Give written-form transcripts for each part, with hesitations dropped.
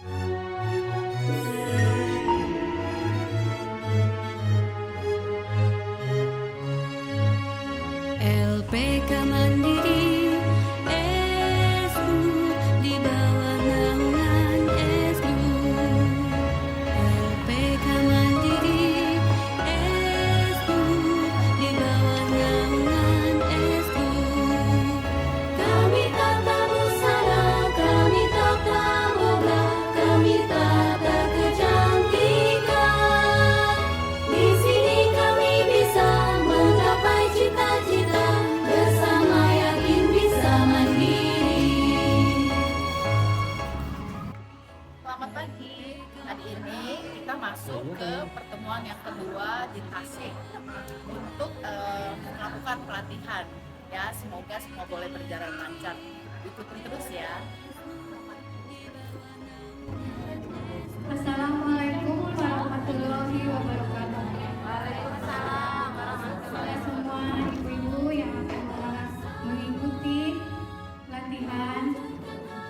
LPK Mandiri SU di bawah naungan SU. LPK Mandiri SU di bawah naungan SU. Kami tata busana, kami tata boga, kami tata kecantikan. Di sini kami bisa menggapai cita-cita, bersama yakin bisa mandiri. Selamat pagi. Hari ini kita masuk ke pertemuan yang kedua di Tasik untuk melakukan pelatihan. Ya, semoga semua boleh berjalan lancar. Ikuti terus ya. Assalamualaikum warahmatullahi wabarakatuh. Waalaikumsalam warahmatullahi wabarakatuh. Semua ibu-ibu yang akan mengikuti latihan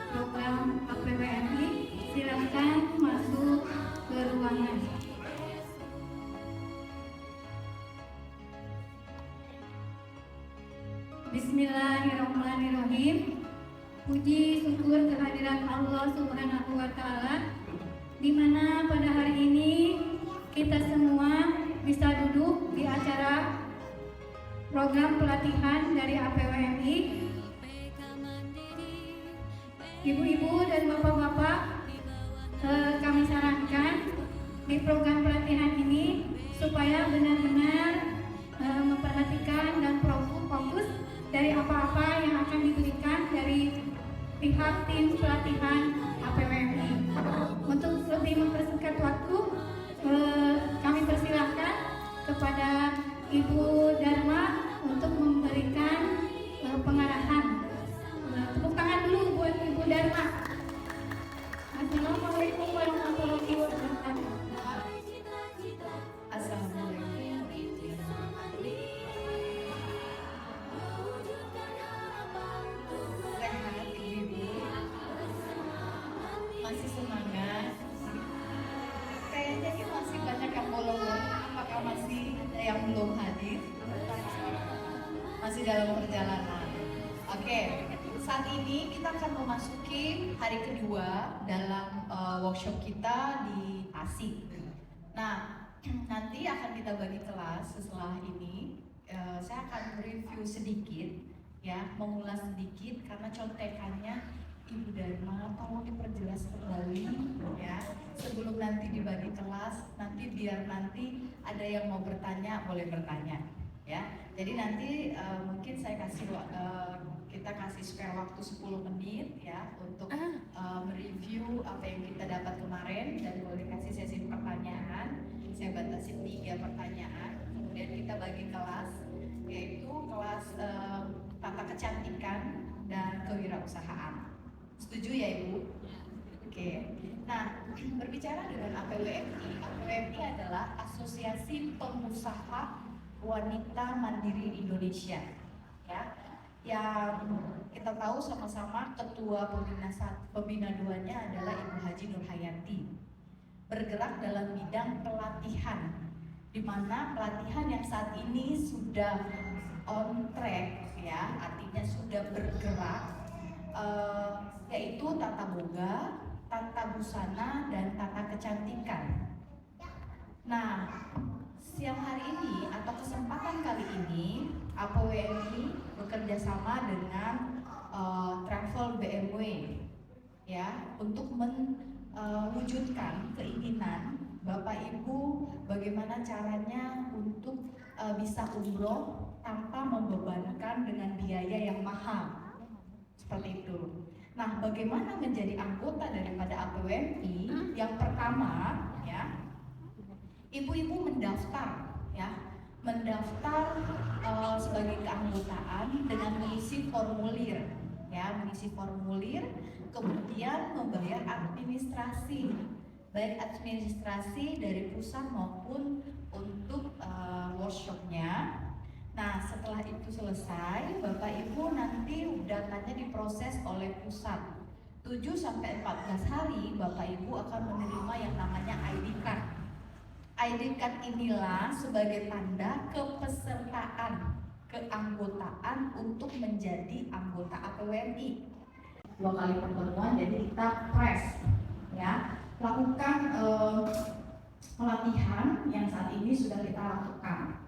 program APWMI, silakan masuk ke ruangan. Bismillahirrahmanirrahim. Puji syukur kehadiran Allah Subhanahu wa Ta'ala, di mana pada hari ini kita semua bisa duduk di acara program pelatihan dari APWMI. Ibu-ibu dan bapak-bapak, kami sarankan di program pelatihan ini supaya benar-benar memperhatikan dan fokus dari apa-apa yang akan diberikan dari pihak tim pelatihan APWMI. Untuk lebih mempersingkat waktu, kami persilahkan kepada Ibu Dharma untuk memberikan pengarahan. Tepuk tangan dulu buat Ibu Dharma. Assalamualaikum warahmatullahi wabarakatuh. Assalamualaikum. Sehat ibu-ibu? Masih semangat? Kayaknya ini masih banyak yang belum. Apakah masih ada yang belum hadir? Masih dalam perjalanan. Oke, saat ini kita akan memasuki hari kedua dalam workshop kita di Tasik. Nah, nanti akan kita bagi kelas setelah ini. Saya akan review sedikit, ya, mengulas sedikit karena contekannya Ibu Dharma tolong diperjelas kembali, ya, sebelum nanti dibagi kelas. Nanti biar nanti ada yang mau bertanya boleh bertanya, ya. Jadi nanti mungkin saya kasih kita kasih spare waktu 10 menit ya untuk mereview apa yang kita dapat kemarin, dan boleh kasih sesi pertanyaan. Saya batasi 3 pertanyaan. Kemudian kita bagi kelas, yaitu kelas tata kecantikan dan kewirausahaan. Setuju ya Ibu? Oke. Nah, berbicara dengan APWMI, APWMI adalah Asosiasi Pengusaha Wanita Mandiri Indonesia, ya, yang kita tahu sama-sama ketua pembina duanya adalah Ibu Haji Nur Hayati. Bergerak dalam bidang pelatihan, di mana pelatihan yang saat ini sudah on track, ya, artinya sudah bergerak, yaitu tata boga, tata busana, dan tata kecantikan. Nah, siang hari ini atau kesempatan kali ini APWMI bekerja sama dengan Travel BMW, ya, untuk mewujudkan keinginan Bapak Ibu bagaimana caranya untuk bisa umroh tanpa membebankan dengan biaya yang mahal, seperti itu. Nah, bagaimana menjadi anggota daripada APWMI? Yang pertama, ya, ibu-ibu mendaftar, ya, sebagai keanggotaan dengan mengisi formulir, ya, mengisi formulir, kemudian membayar administrasi, baik administrasi dari pusat maupun untuk workshopnya. Nah, setelah itu selesai, Bapak Ibu nanti datanya diproses oleh pusat. 7 sampai 14 hari Bapak Ibu akan menerima yang namanya ID card. ID card inilah sebagai tanda kepesertaan, keanggotaan untuk menjadi anggota APWMI. 2 kali pertemuan, jadi kita press ya, lakukan pelatihan yang saat ini sudah kita lakukan.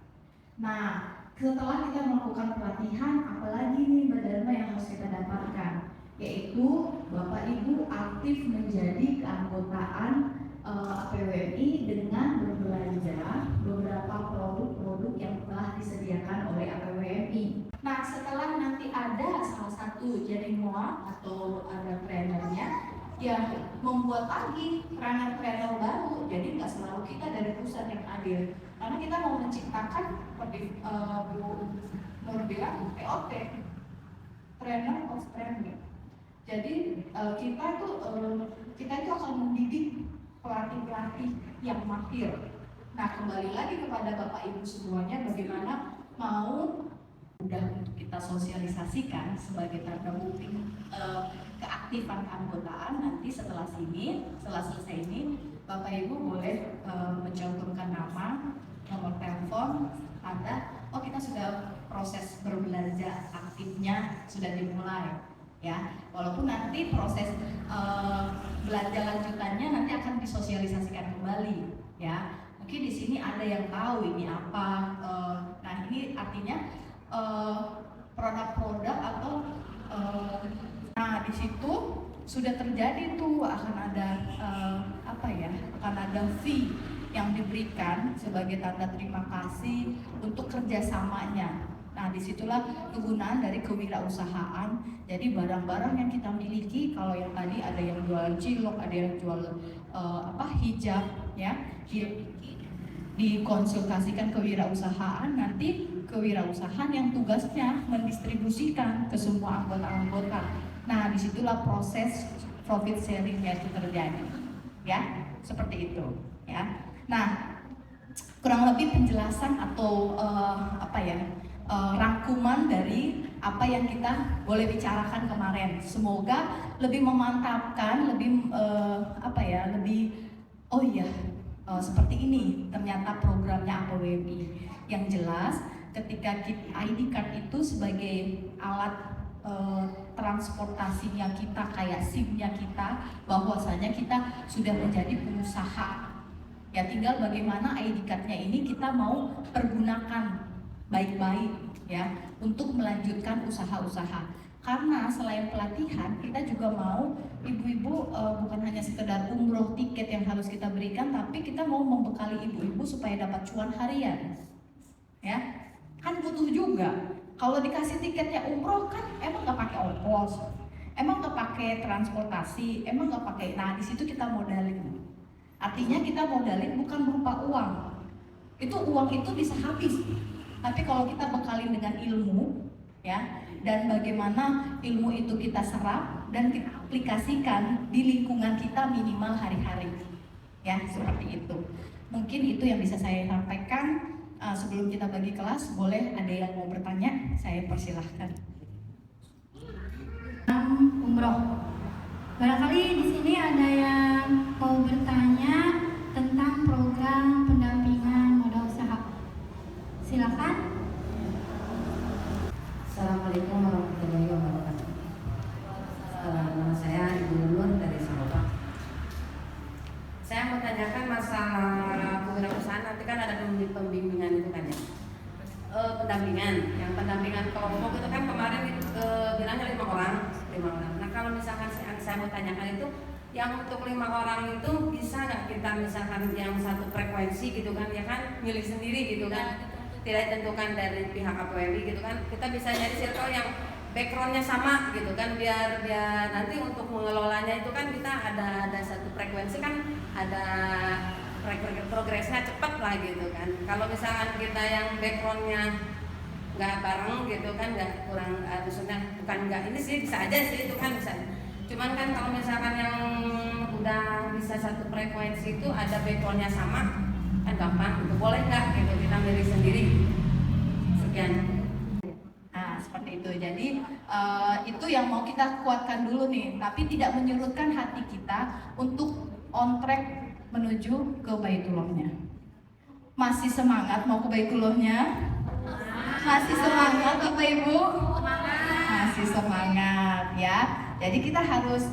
Nah, setelah kita melakukan pelatihan, apalagi nih Mbak Dharma yang harus kita dapatkan, yaitu Bapak Ibu aktif menjadi keanggotaan APWMI dengan berbelanja beberapa produk-produk yang telah disediakan oleh APWMI. Nah, setelah nanti ada salah satu jadi MOA atau ada trainernya yang membuat lagi trainer-trainer baru, jadi nggak selalu kita dari pusat yang hadir, karena kita mau menciptakan seperti Bu Nur bilang TOT, trainer of trainer. Jadi kita itu akan mendidik pelatih-pelatih yang mahir. Nah, kembali lagi kepada Bapak Ibu semuanya, bagaimana mau mudah untuk kita sosialisasikan sebagai tanda bukti keaktifan keanggotaan. Nanti setelah selesai ini, Bapak Ibu boleh mencantumkan nama, nomor telepon, tanda oh kita sudah proses berbelanja aktifnya sudah dimulai ya. Walaupun nanti proses belanja lanjutannya nanti akan disosialisasikan kembali ya. Mungkin di sini ada yang tahu ini apa. Nah, ini artinya produk-produk atau nah di situ sudah terjadi tuh akan ada akan ada fee yang diberikan sebagai tanda terima kasih untuk kerjasamanya. Nah, disitulah kegunaan dari kewirausahaan. Jadi barang-barang yang kita miliki, kalau yang tadi ada yang jual cilok, ada yang jual hijab, ya, dikonsultasikan kewirausahaan. Nanti kewirausahaan yang tugasnya mendistribusikan ke semua anggota-anggota. Nah, disitulah proses profit sharingnya itu terjadi, ya, seperti itu, ya. Nah, kurang lebih penjelasan atau rangkuman dari apa yang kita boleh bicarakan kemarin. Semoga lebih memantapkan, seperti ini ternyata programnya APWMI. Yang jelas ketika ID card itu sebagai alat transportasinya kita, kayak SIM-nya kita, bahwasanya kita sudah menjadi pengusaha. Ya, tinggal bagaimana ID card-nya ini kita mau pergunakan baik-baik ya untuk melanjutkan usaha-usaha. Karena selain pelatihan, kita juga mau ibu-ibu bukan hanya sekedar umroh tiket yang harus kita berikan, tapi kita mau membekali ibu-ibu supaya dapat cuan harian. Ya, kan butuh juga. Kalau dikasih tiketnya umroh kan emang nggak pakai ongkos, emang nggak pakai transportasi, emang nggak pakai. Nah, di situ kita modalin. Artinya kita modalin bukan berupa uang. Uang itu bisa habis. Tapi kalau kita bekalin dengan ilmu, ya, dan bagaimana ilmu itu kita serap dan kita aplikasikan di lingkungan kita minimal hari-hari, ya, seperti itu. Mungkin itu yang bisa saya sampaikan. Sebelum kita bagi kelas, boleh ada yang mau bertanya? Saya persilahkan. Umroh. Barangkali di sini ada yang mau bertanya tentang program pendampingan modal usaha. Silakan. Assalamualaikum warahmatullahi wabarakatuh. Nama saya Ibu Nur dari Sarawak. Saya mau tanyakan masalah kewirausahaan. Nanti kan ada pembimbingan itu kan ya, pendampingan. Yang pendampingan kelompok itu kan kemarin bilangnya 5 orang. Nah, kalau misalkan saya mau tanyakan itu, yang untuk 5 orang itu bisa nggak kita misalkan yang satu frekuensi gitu kan, ya kan, milih sendiri gitu kan, tidak ditentukan dari pihak APWMI gitu kan. Kita bisa nyari circle yang backgroundnya sama gitu kan, biar nanti untuk mengelolanya itu kan kita ada satu frekuensi kan, ada progresnya cepat lah gitu kan. Kalau misalkan kita yang backgroundnya nggak bareng gitu kan, nggak kurang, maksudnya bukan nggak ini sih, bisa aja sih itu kan bisa. Cuman kan kalau misalkan yang udah bisa satu frekuensi itu ada backgroundnya sama kan gampang gitu. Boleh nggak gitu kita milih sendiri? Sekian. Nah, seperti itu. Jadi itu yang mau kita kuatkan dulu nih, tapi tidak menyurutkan hati kita untuk on track menuju ke Baitullahnya. Masih semangat mau ke Baitullahnya? Masih semangat Bapak Ibu? Masih semangat ya. Jadi kita harus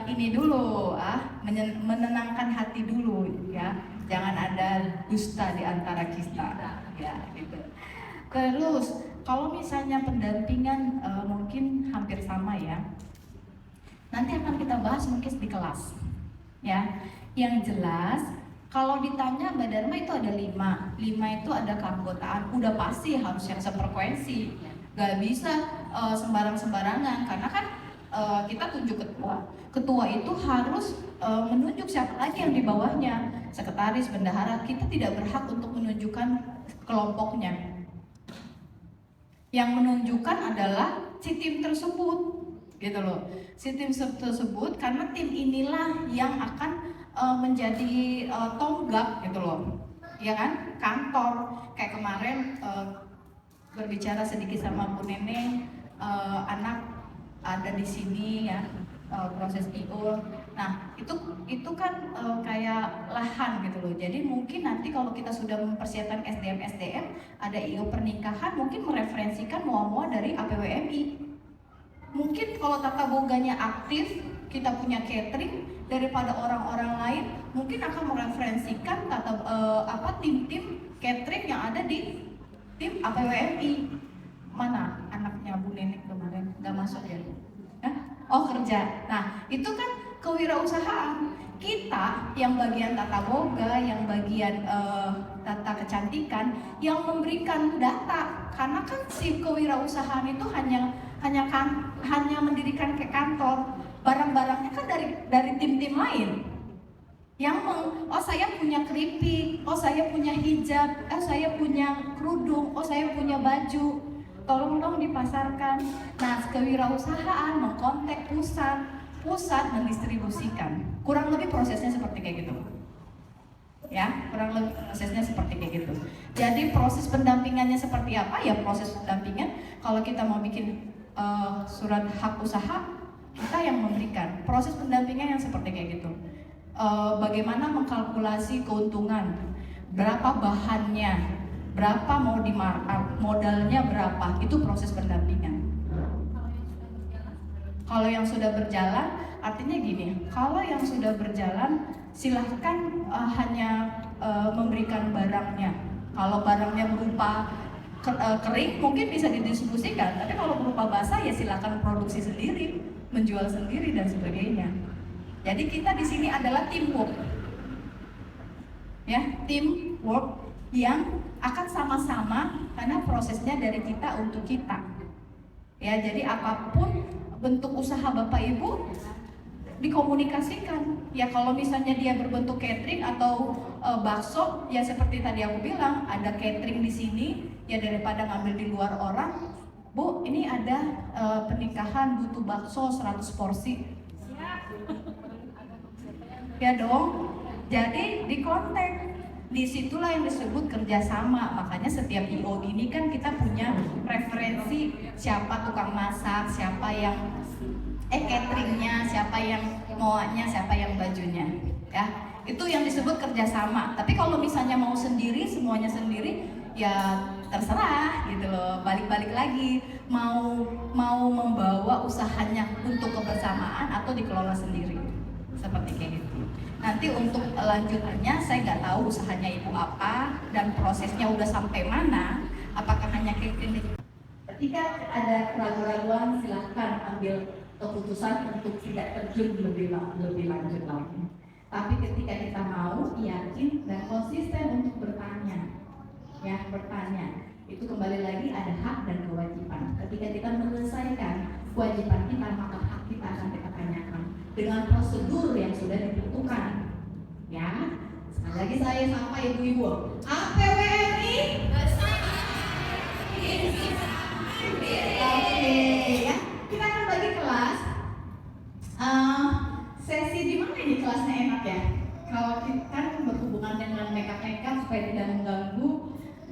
ini dulu, menenangkan hati dulu ya. Jangan ada dusta di antara kita ya gitu. Terus kalau misalnya pendampingan mungkin hampir sama ya. Nanti akan kita bahas mungkin di kelas ya. Yang jelas kalau ditanya Mbak Dharma itu ada 5 itu ada keanggotaan, udah pasti harus yang sefrekuensi. Gak bisa sembarang-sembarangan karena kan kita tunjuk ketua. Ketua itu harus menunjuk siapa lagi yang di bawahnya, sekretaris, bendahara. Kita tidak berhak untuk menunjukkan kelompoknya. Yang menunjukkan adalah si tim tersebut, gitu loh. Si tim tersebut karena tim inilah yang akan menjadi tonggak, gitu loh. Ya kan? Kantor kayak kemarin berbicara sedikit sama Bu Neneng, anak ada di sini ya, proses IO. Nah itu kan kayak lahan gitu loh. Jadi mungkin nanti kalau kita sudah mempersiapkan SDM ada IO pernikahan, mungkin mereferensikan mua-mua dari APWMI. Mungkin kalau tata boganya aktif, kita punya catering daripada orang-orang lain, mungkin akan mereferensikan tim-tim catering yang ada di tim APWMI. Mana anaknya Bu Nenek kemarin nggak masuk ya? Oh kerja. Nah itu kan kewirausahaan. Kita yang bagian tata boga, yang bagian tata kecantikan, yang memberikan data. Karena kan si kewirausahaan itu hanya mendirikan ke kantor. Barang-barangnya kan dari tim-tim lain. Oh saya punya keripik, oh saya punya hijab, oh saya punya kerudung, oh saya punya baju. Tolong dong dipasarkan. Nah, kewirausahaan mengkontak pusat mendistribusikan. Kurang lebih prosesnya seperti kayak gitu. Ya, kurang lebih prosesnya seperti kayak gitu. Jadi proses pendampingannya seperti apa? Ya proses pendampingan kalau kita mau bikin surat hak usaha, kita yang memberikan. Proses pendampingan yang seperti kayak gitu. Bagaimana mengkalkulasi keuntungan, berapa bahannya, berapa mau di markup, modalnya berapa, itu proses pendampingan. Kalau yang sudah berjalan, artinya gini, kalau yang sudah berjalan silahkan hanya memberikan barangnya. Kalau barangnya berupa kering mungkin bisa didistribusikan, tapi kalau berupa basah ya silahkan produksi sendiri, menjual sendiri dan sebagainya. Jadi kita di sini adalah teamwork, ya teamwork yang akan sama-sama karena prosesnya dari kita untuk kita. Ya, jadi apapun bentuk usaha Bapak Ibu dikomunikasikan. Ya kalau misalnya dia berbentuk catering atau bakso, ya seperti tadi aku bilang, ada catering di sini, ya daripada ngambil di luar orang, Bu, ini ada pernikahan butuh bakso 100 porsi. Ya dong. Jadi dikontak. Disitulah yang disebut kerjasama. Makanya setiap IO ini kan kita punya referensi siapa tukang masak, siapa yang cateringnya, siapa yang moanya, siapa yang bajunya, ya itu yang disebut kerjasama. Tapi kalau misalnya mau sendiri, semuanya sendiri, ya terserah gitu loh. Balik-balik lagi mau membawa usahanya untuk kebersamaan atau dikelola sendiri, seperti kayak gitu. Nanti untuk lanjutannya saya nggak tahu usahanya ibu apa dan prosesnya udah sampai mana, apakah hanya catering. Ketika ada keraguan-keraguan silahkan ambil keputusan untuk tidak terjun lebih lanjut lagi. Tapi ketika kita mau yakin dan konsisten untuk bertanya, ya bertanya, itu kembali lagi ada hak dan kewajiban. Ketika kita menyelesaikan kewajiban kita, maka hak kita akan kita tanyakan dengan prosedur yang sudah ditentukan. Ya, sekali lagi saya sapa ibu-ibu. APWMI bersama. Oke, ya. Kita akan bagi kelas. Sesi di mana ini kelasnya enak ya? Kalau kita kan berhubungan dengan makeup supaya tidak mengganggu,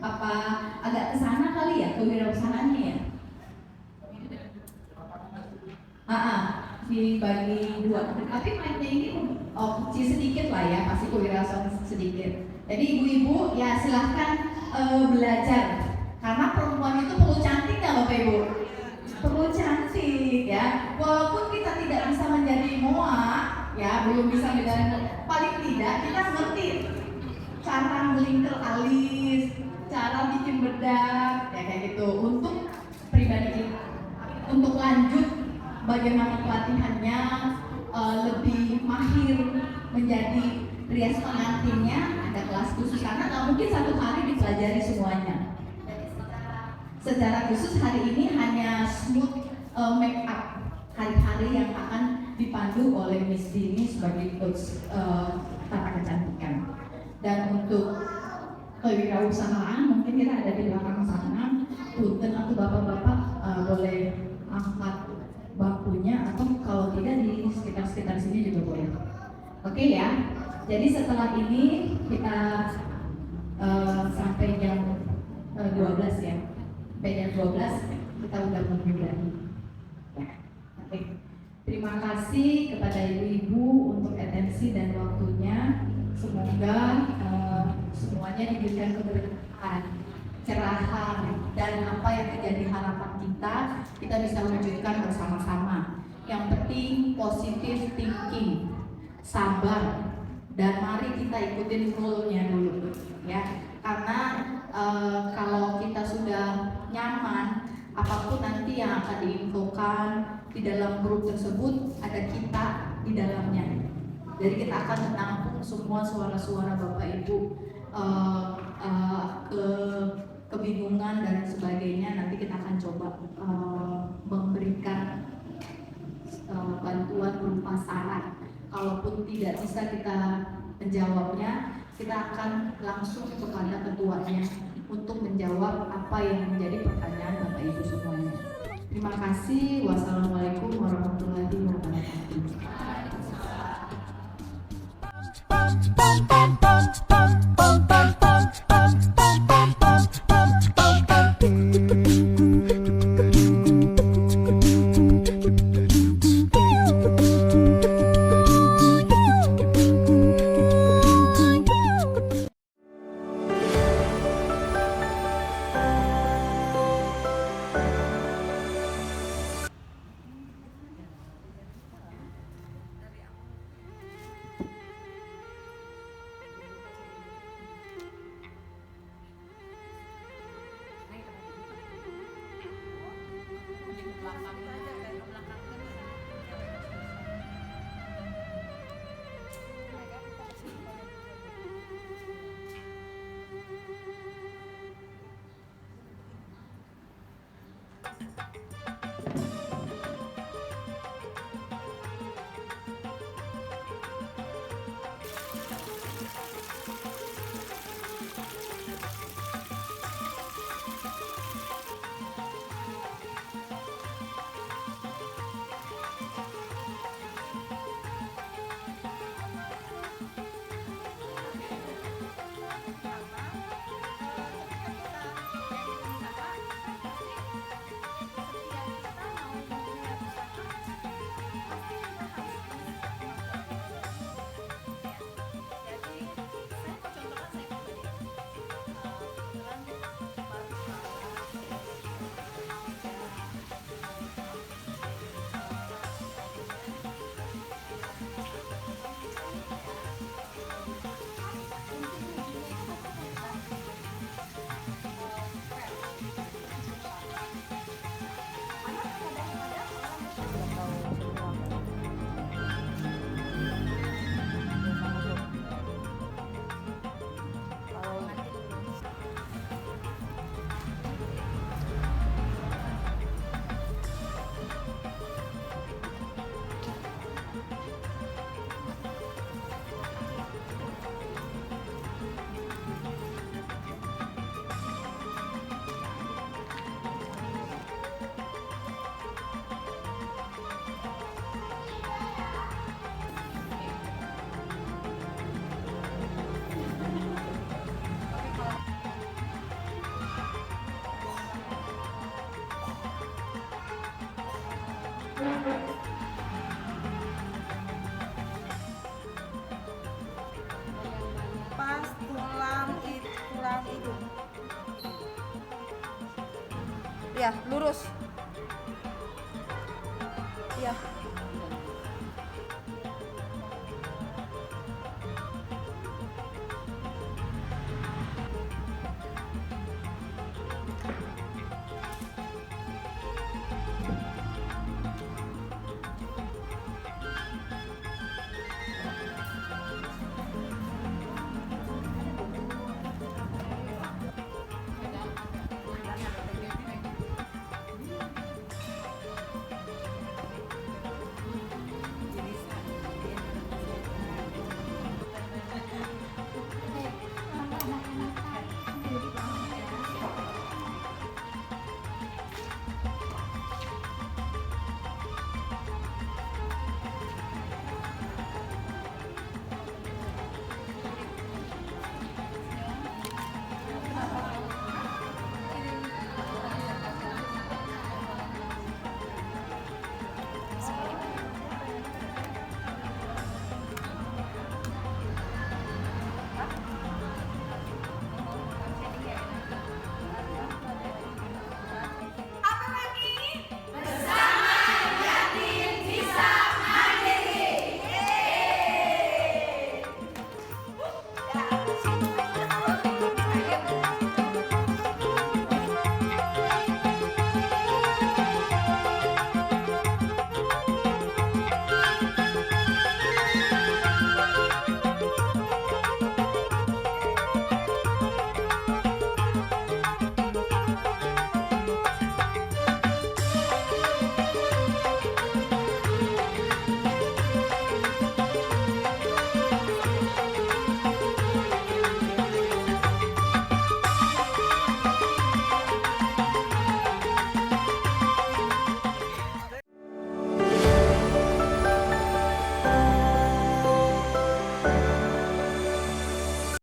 apa agak kesana kali ya kewirausahaannya ya? Dibagi dua. Tapi mainnya ini kecil sedikit lah ya, pasti kewirausahaan sedikit. Jadi ibu-ibu ya silahkan belajar. Karena perempuan itu perlu cantik nggak Bapak Ibu? Perlu cantik ya. Walaupun kita tidak bisa menjadi moa, ya belum bisa menjadi, paling tidak kita ngerti cara melingkar alis, cara bikin bedak, ya kayak gitu. Untuk pribadi kita, untuk lanjut bagaimana pelatihannya lebih mahir menjadi rias pengantinnya, ada kelas khusus karena nggak mungkin satu hari dipelajari semuanya. Secara khusus hari ini hanya smooth make up hari-hari yang akan dipandu oleh Miss Dini sebagai coach tata kecantikan. Dan untuk kewirausahaan mungkin kita ada di belakang sana. Punten atau bapak-bapak boleh angkat bangkunya atau kalau tidak di sekitar sini juga boleh. Oke ya. Jadi setelah ini kita sampai jam 12 ya. Sampai jam 12 kita udah memulai. Ya. Oke. Terima kasih kepada ibu-ibu untuk atensi dan waktunya. Semoga semuanya diberikan keberkahan, cerahan, dan apa yang menjadi harapan kita bisa wujudkan bersama-sama. Yang penting positive thinking, sabar, dan mari kita ikutin flow-nya dulu, ya. Karena kalau kita sudah nyaman, apapun nanti yang akan diinfokan di dalam grup tersebut ada kita di dalamnya. Jadi kita akan menampung semua suara-suara Bapak Ibu kebingungan dan sebagainya. Nanti kita akan coba memberikan bantuan berupa saran. Kalaupun tidak bisa kita menjawabnya, kita akan langsung kepada ketuanya untuk menjawab apa yang menjadi pertanyaan Bapak Ibu semuanya. Terima kasih. Wassalamualaikum warahmatullahi wabarakatuh. ya, lurus.